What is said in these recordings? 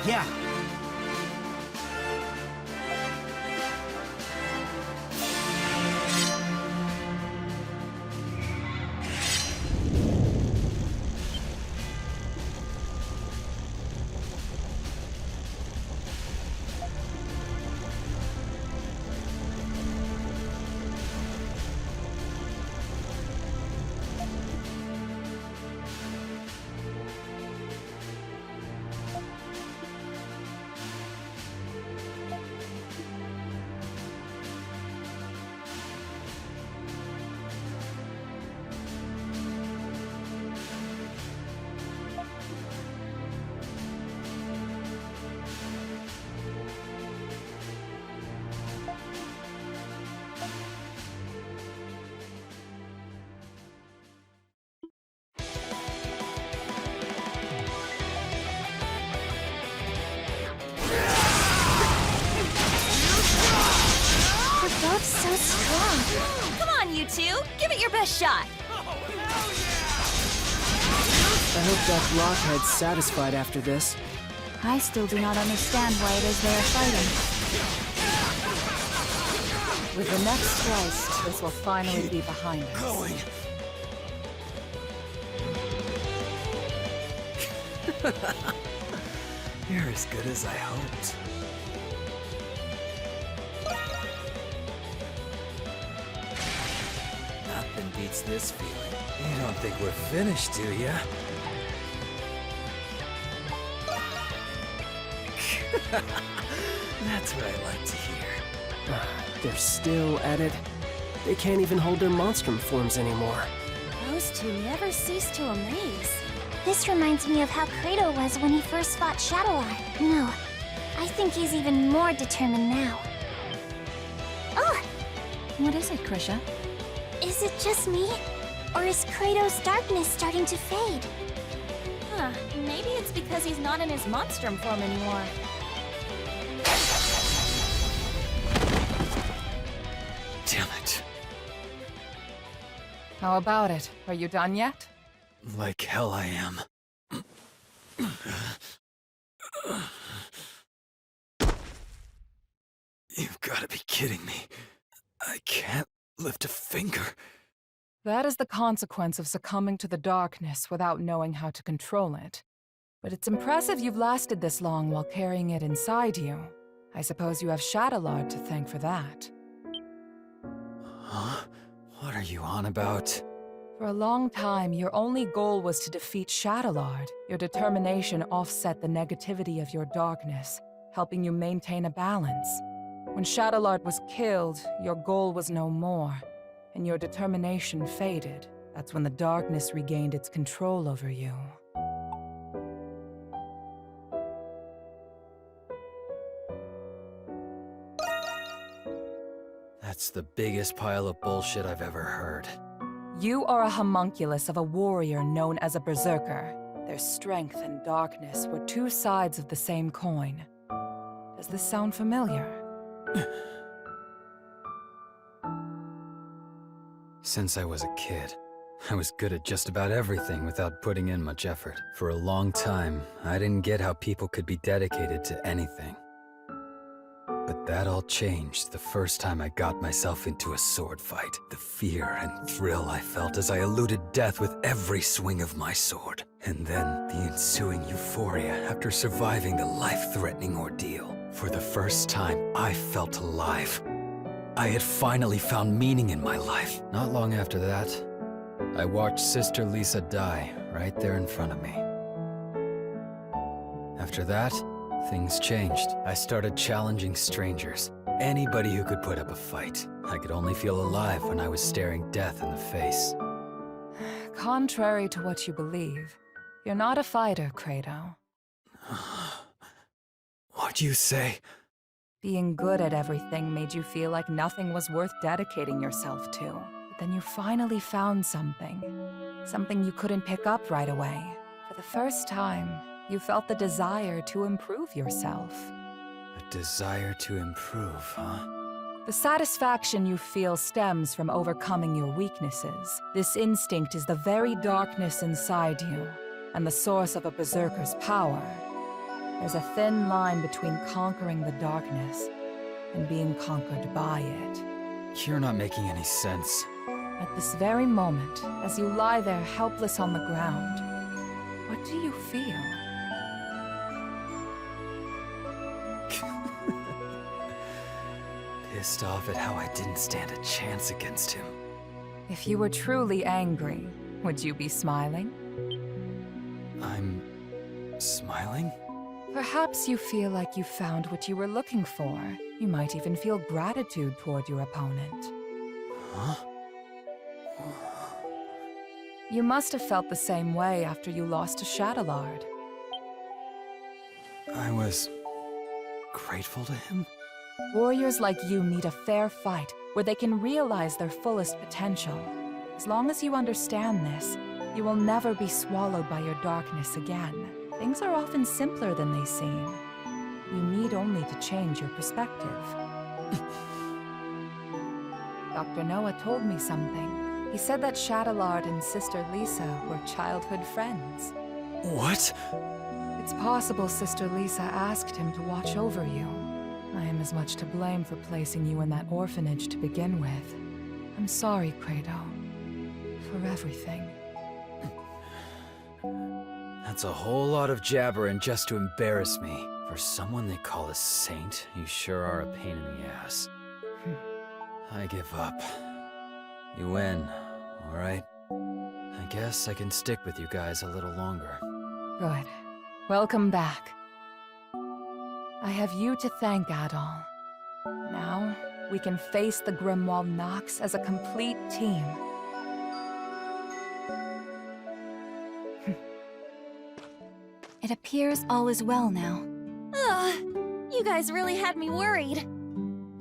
Yeah. So strong. Come on, you two. Give it your best shot. I hope that blockhead's satisfied after this. I still do not understand why it is they are fighting. With the next slice, this will finally be behind us. You're as good as I hoped. Nothing beats this feeling. You don't think we're finished, do ya? That's what I like to hear. They're still at it. They can't even hold their monstrum forms anymore. Those two never cease to amaze. This reminds me of how Kratos was when he first fought Shadowy. No, I think he's even more determined now. Oh! What is it, Krisha? Is it just me? Or is Kratos' darkness starting to fade? Huh, maybe it's because he's not in his monstrum form anymore. Damn it. How about it? Are you done yet? Like hell I am. You've got to be kidding me. I can't lift a finger. That is the consequence of succumbing to the darkness without knowing how to control it. But it's impressive you've lasted this long while carrying it inside you. I suppose you have Shadowlord to thank for that. Huh? What are you on about? For a long time, your only goal was to defeat Shadowlord. Your determination offset the negativity of your darkness, helping you maintain a balance. When Shadowlord was killed, your goal was no more, and your determination faded. That's when the darkness regained its control over you. That's the biggest pile of bullshit I've ever heard. You are a homunculus of a warrior known as a berserker. Their strength and darkness were two sides of the same coin. Does this sound familiar? Since I was a kid, I was good at just about everything without putting in much effort. For a long time, I didn't get how people could be dedicated to anything. But that all changed the first time I got myself into a sword fight. The fear and thrill I felt as I eluded death with every swing of my sword. And then the ensuing euphoria after surviving the life-threatening ordeal. For the first time, I felt alive. I had finally found meaning in my life. Not long after that, I watched Sister Lisa die right there in front of me. After that, things changed. I started challenging strangers. Anybody who could put up a fight. I could only feel alive when I was staring death in the face. Contrary to what you believe, you're not a fighter, Kratos. What'd you say? Being good at everything made you feel like nothing was worth dedicating yourself to. But then you finally found something. Something you couldn't pick up right away. For the first time, you felt the desire to improve yourself. A desire to improve, huh? The satisfaction you feel stems from overcoming your weaknesses. This instinct is the very darkness inside you, and the source of a berserker's power. There's a thin line between conquering the darkness and being conquered by it. You're not making any sense. At this very moment, as you lie there helpless on the ground, what do you feel? Pissed off at how I didn't stand a chance against him. If you were truly angry, would you be smiling? I'm... smiling? Perhaps you feel like you found what you were looking for. You might even feel gratitude toward your opponent. Huh? You must have felt the same way after you lost to Shadowlord. I was... grateful to him? Warriors like you need a fair fight where they can realize their fullest potential. As long as you understand this, you will never be swallowed by your darkness again. Things are often simpler than they seem. You need only to change your perspective. Dr. Noah told me something. He said that Shadowlord and Sister Lisa were childhood friends. What? It's possible Sister Lisa asked him to watch over you. I am as much to blame for placing you in that orphanage to begin with. I'm sorry, Credo. For everything. That's a whole lot of jabbering just to embarrass me. For someone they call a saint, you sure are a pain in the ass. I give up. You win, alright? I guess I can stick with you guys a little longer. Good. Welcome back. I have you to thank, Adol. Now, we can face the Grimwald Nox as a complete team. It appears all is well now. Ugh, you guys really had me worried.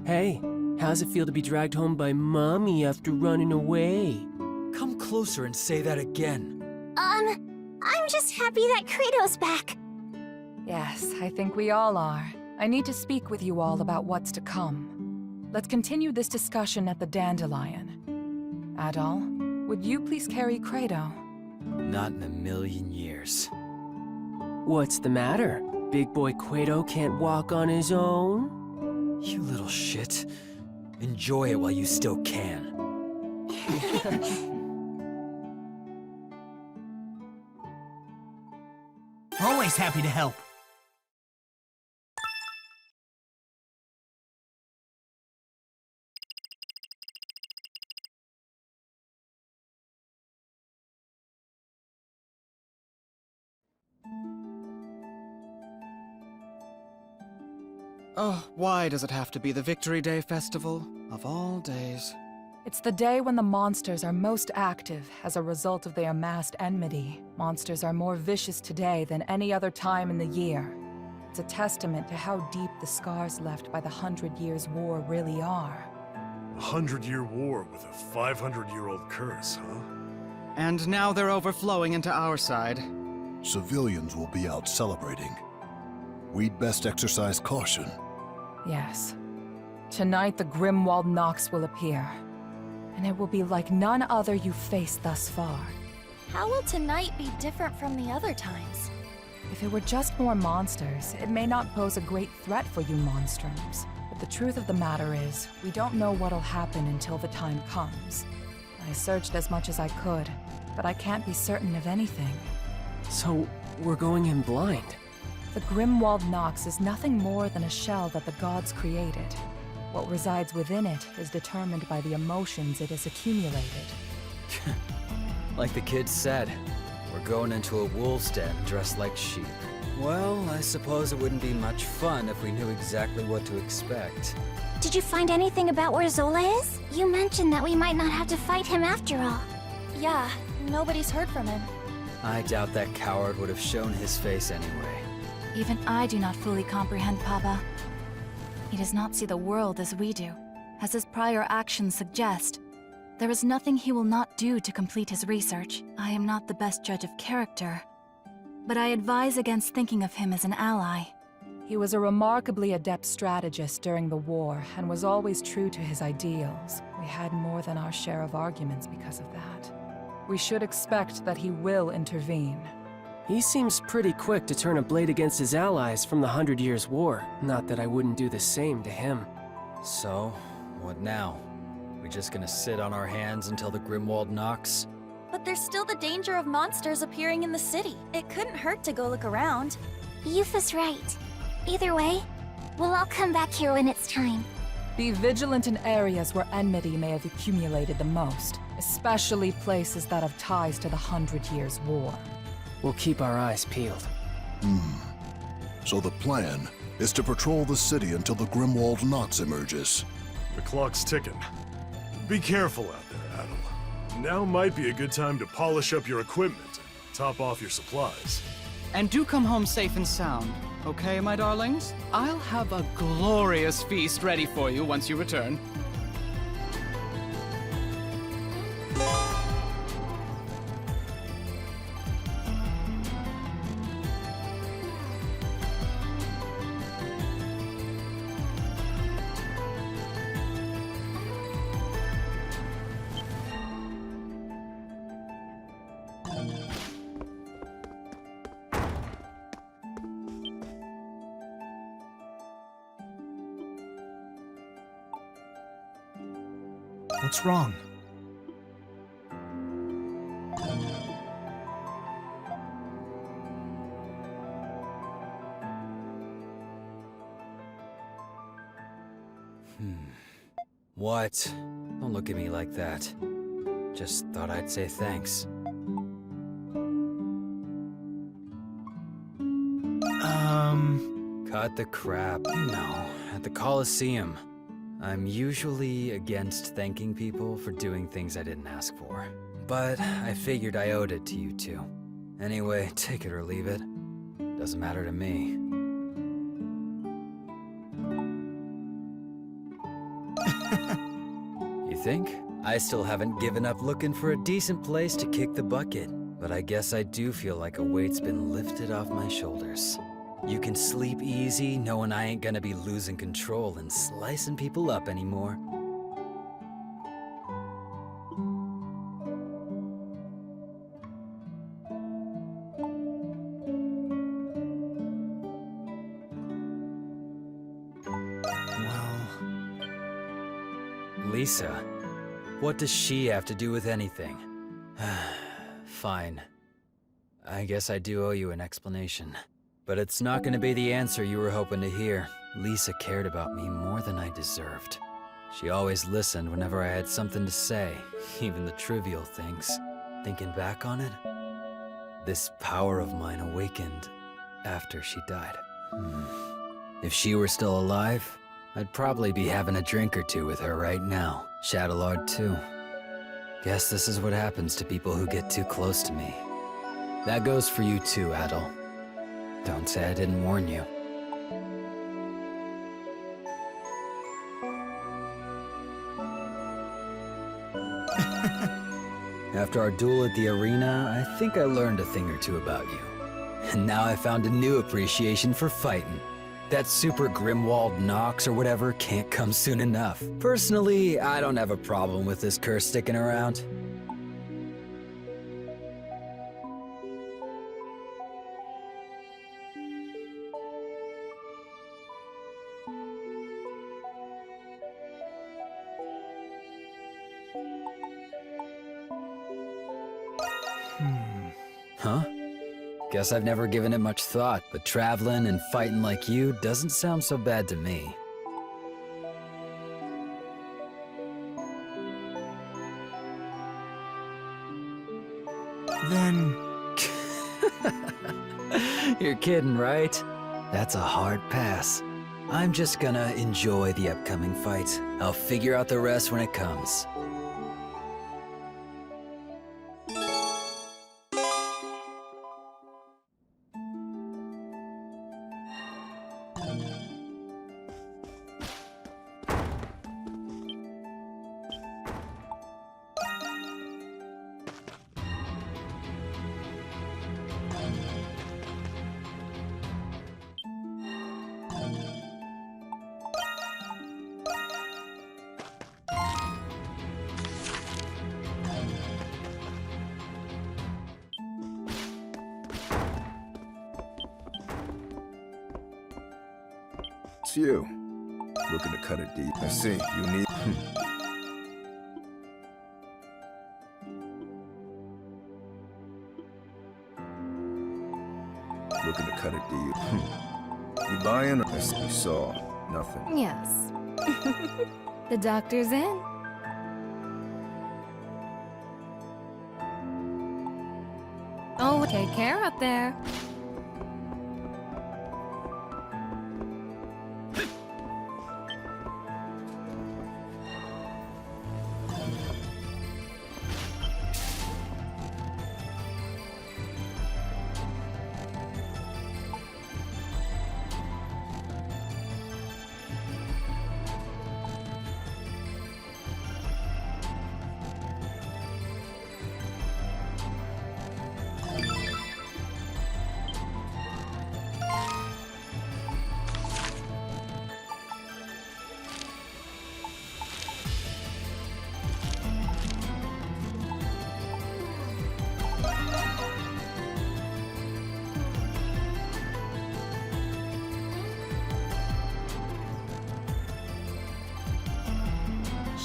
Hey, how's it feel to be dragged home by Mommy after running away? Come closer and say that again. I'm just happy that Kratos back. Yes, I think we all are. I need to speak with you all about what's to come. Let's continue this discussion at the Dandelion. Adol, would you please carry Credo? Not in a million years. What's the matter? Big boy Quato can't walk on his own? You little shit. Enjoy it while you still can. Always happy to help. Oh, why does it have to be the Victory Day festival, of all days? It's the day when the monsters are most active as a result of their amassed enmity. Monsters are more vicious today than any other time in the year. It's a testament to how deep the scars left by the 100 Years' War really are. A 100-year war with a 500-year-old curse, huh? And now they're overflowing into our side. Civilians will be out celebrating. We'd best exercise caution. Yes. Tonight the Grimwald Nox will appear. And it will be like none other you've faced thus far. How will tonight be different from the other times? If it were just more monsters, it may not pose a great threat for you Monstrums. But the truth of the matter is, we don't know what'll happen until the time comes. I searched as much as I could, but I can't be certain of anything. So, we're going in blind. The Grimwald Nox is nothing more than a shell that the gods created. What resides within it is determined by the emotions it has accumulated. Like the kid said, we're going into a wolf's den dressed like sheep. Well, I suppose it wouldn't be much fun if we knew exactly what to expect. Did you find anything about where Zola is? You mentioned that we might not have to fight him after all. Yeah, nobody's heard from him. I doubt that coward would have shown his face anyway. Even I do not fully comprehend Papa. He does not see the world as we do, as his prior actions suggest. There is nothing he will not do to complete his research. I am not the best judge of character, but I advise against thinking of him as an ally. He was a remarkably adept strategist during the war and was always true to his ideals. We had more than our share of arguments because of that. We should expect that he will intervene. He seems pretty quick to turn a blade against his allies from the 100 Years' War. Not that I wouldn't do the same to him. So, what now? We just gonna sit on our hands until the Grimwald Nox? But there's still the danger of monsters appearing in the city. It couldn't hurt to go look around. Yufa's right. Either way, we'll all come back here when it's time. Be vigilant in areas where enmity may have accumulated the most, especially places that have ties to the 100 Years' War. We'll keep our eyes peeled. So the plan is to patrol the city until the Grimwald Nox emerges. The clock's ticking. Be careful out there, Adol. Now might be a good time to polish up your equipment and top off your supplies. And do come home safe and sound, okay, my darlings? I'll have a glorious feast ready for you once you return. What's wrong? What? Don't look at me like that. Just thought I'd say thanks. Cut the crap. You know, at the Colosseum. I'm usually against thanking people for doing things I didn't ask for. But I figured I owed it to you two. Anyway, take it or leave it. Doesn't matter to me. You think? I still haven't given up looking for a decent place to kick the bucket. But I guess I do feel like a weight's been lifted off my shoulders. You can sleep easy knowing I ain't gonna be losing control and slicing people up anymore. Well... Lisa, what does she have to do with anything? Fine. I guess I do owe you an explanation. But it's not gonna be the answer you were hoping to hear. Lisa cared about me more than I deserved. She always listened whenever I had something to say, even the trivial things. Thinking back on it, this power of mine awakened after she died. If she were still alive, I'd probably be having a drink or two with her right now. Shadowlord too. Guess this is what happens to people who get too close to me. That goes for you too, Adol. Don't say I didn't warn you. After our duel at the arena, I think I learned a thing or two about you. And now I found a new appreciation for fighting. That super Grimwald Nox or whatever can't come soon enough. Personally, I don't have a problem with this curse sticking around. Huh? Guess I've never given it much thought, but traveling and fighting like you doesn't sound so bad to me. Then... You're kidding, right? That's a hard pass. I'm just gonna enjoy the upcoming fight. I'll figure out the rest when it comes. It's you. Looking to cut it deep. I see. You need... Looking to cut it deep. You buying? I see. You saw. Nothing. Yes. The doctor's in. Oh, take care up there.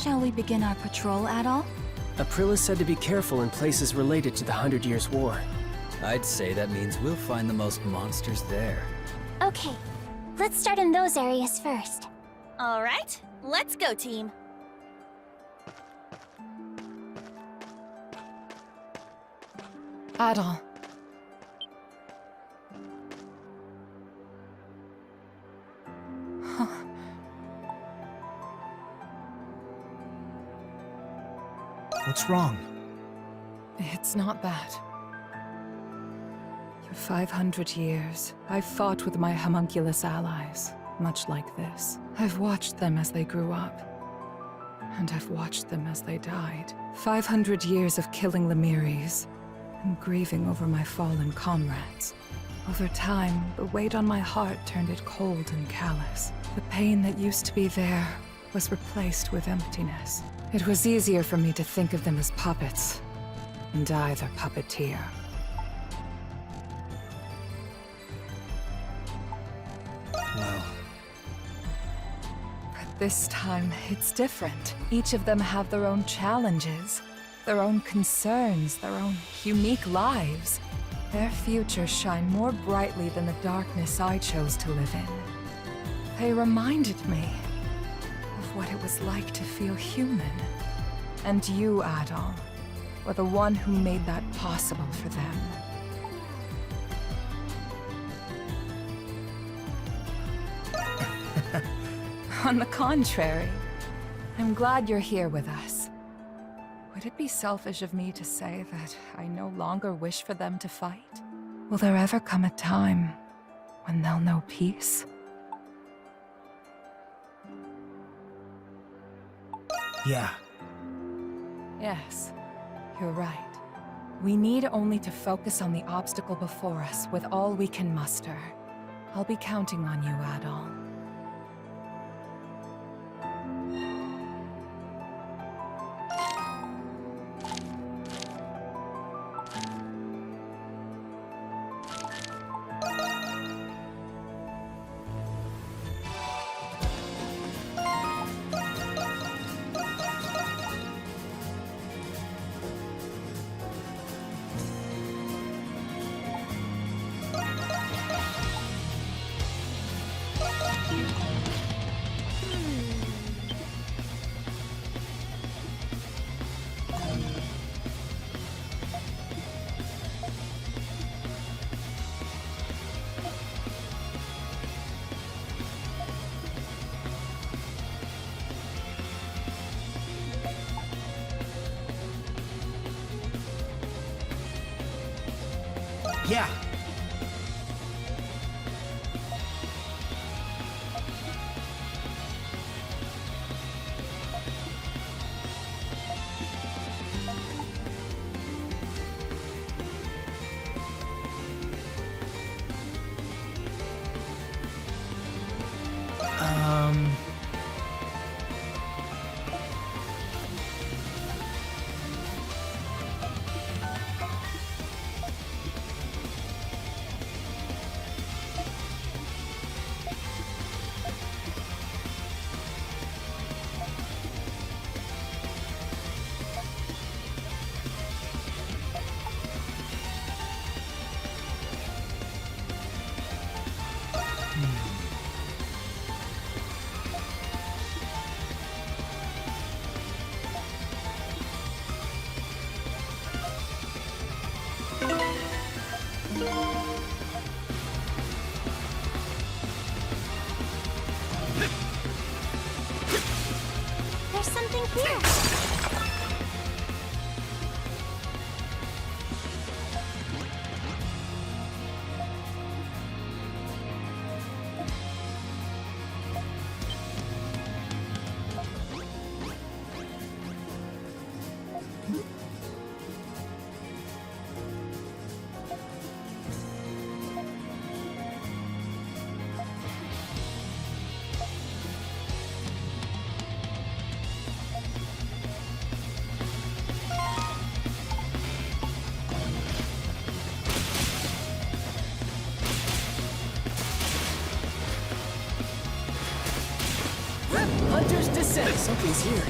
Shall we begin our patrol, Adol? Aprilis said to be careful in places related to the 100 Years' War. I'd say that means we'll find the most monsters there. Okay, let's start in those areas first. All right, let's go, team. Adol. What's wrong? It's not that. For 500 years, I've fought with my homunculus allies, much like this. I've watched them as they grew up. And I've watched them as they died. 500 years of killing Lemiris, and grieving over my fallen comrades. Over time, the weight on my heart turned it cold and callous. The pain that used to be there was replaced with emptiness. It was easier for me to think of them as puppets, and I their puppeteer. Well... But this time, it's different. Each of them have their own challenges, their own concerns, their own unique lives. Their futures shine more brightly than the darkness I chose to live in. They reminded me of what it was like to feel human. And you, Adol, were the one who made that possible for them. On the contrary, I'm glad you're here with us. Would it be selfish of me to say that I no longer wish for them to fight? Will there ever come a time when they'll know peace? Yeah. Yes, you're right. We need only to focus on the obstacle before us with all we can muster. I'll be counting on you, Adol. Yeah. here! Hunter's Descent! Something's here.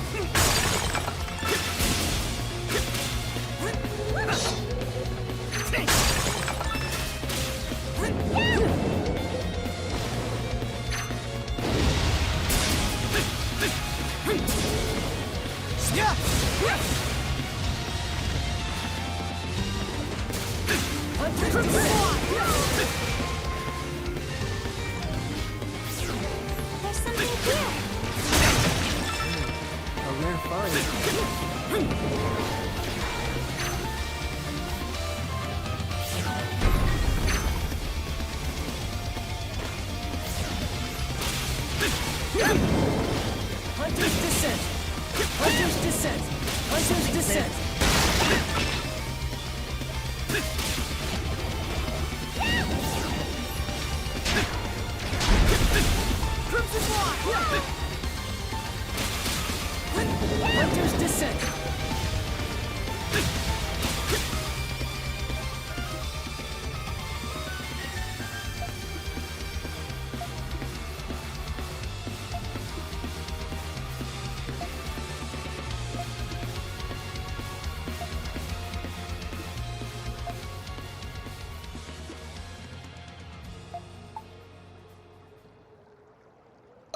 There's something here! A rare find. Hunter's Descent! Hunter's Descent! Hunter's Descent! Hunter's Descent!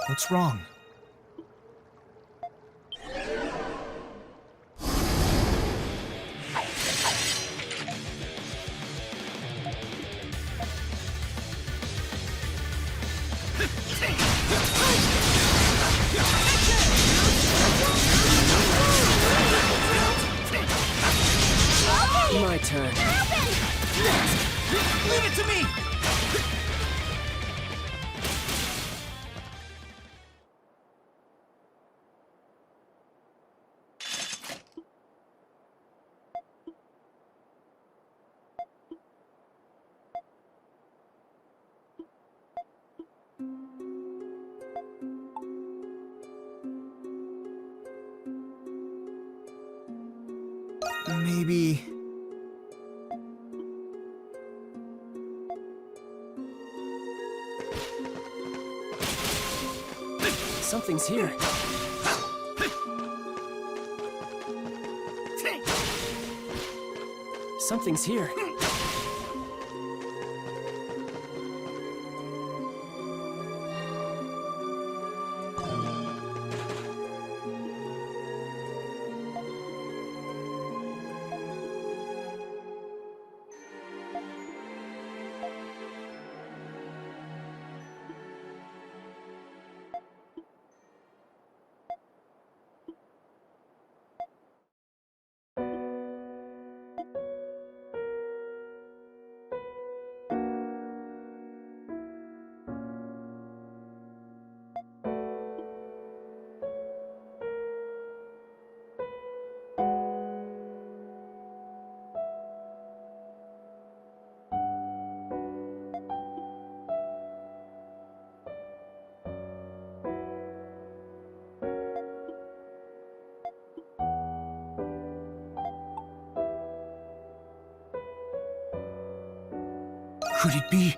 What's wrong? My turn. Leave it to me! Maybe... Something's here. Something's here. Could it be?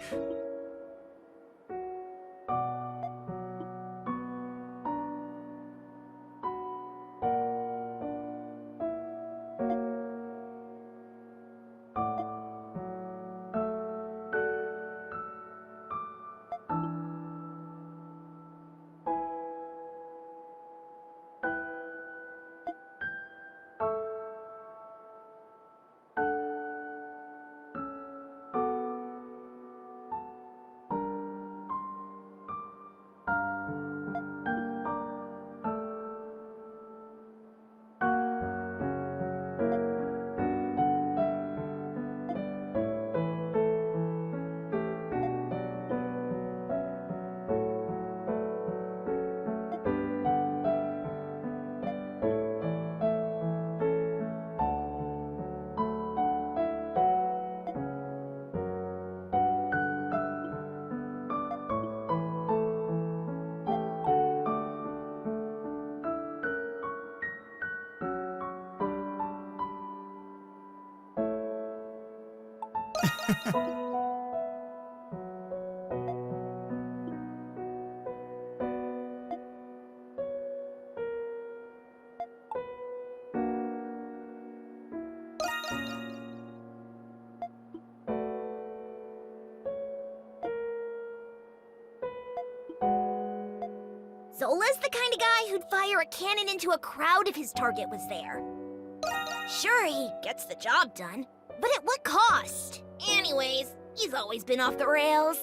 Zola's the kind of guy who'd fire a cannon into a crowd if his target was there. Sure, he gets the job done, but at what cost? Anyways, he's always been off the rails.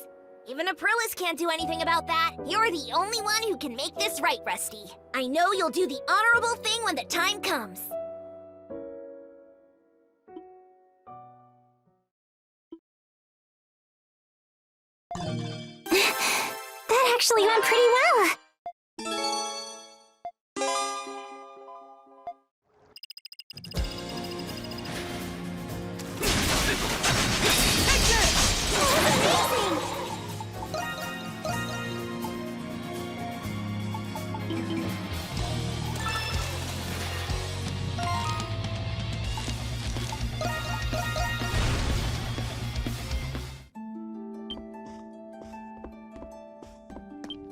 Even Aprilis can't do anything about that. You're the only one who can make this right, Rusty. I know you'll do the honorable thing when the time comes. That actually went pretty well.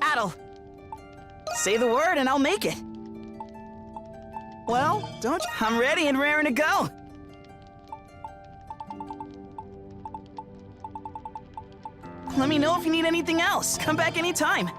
Adol! Say the word and I'll make it. Well, don't you? I'm ready and raring to go. Let me know if you need anything else. Come back anytime.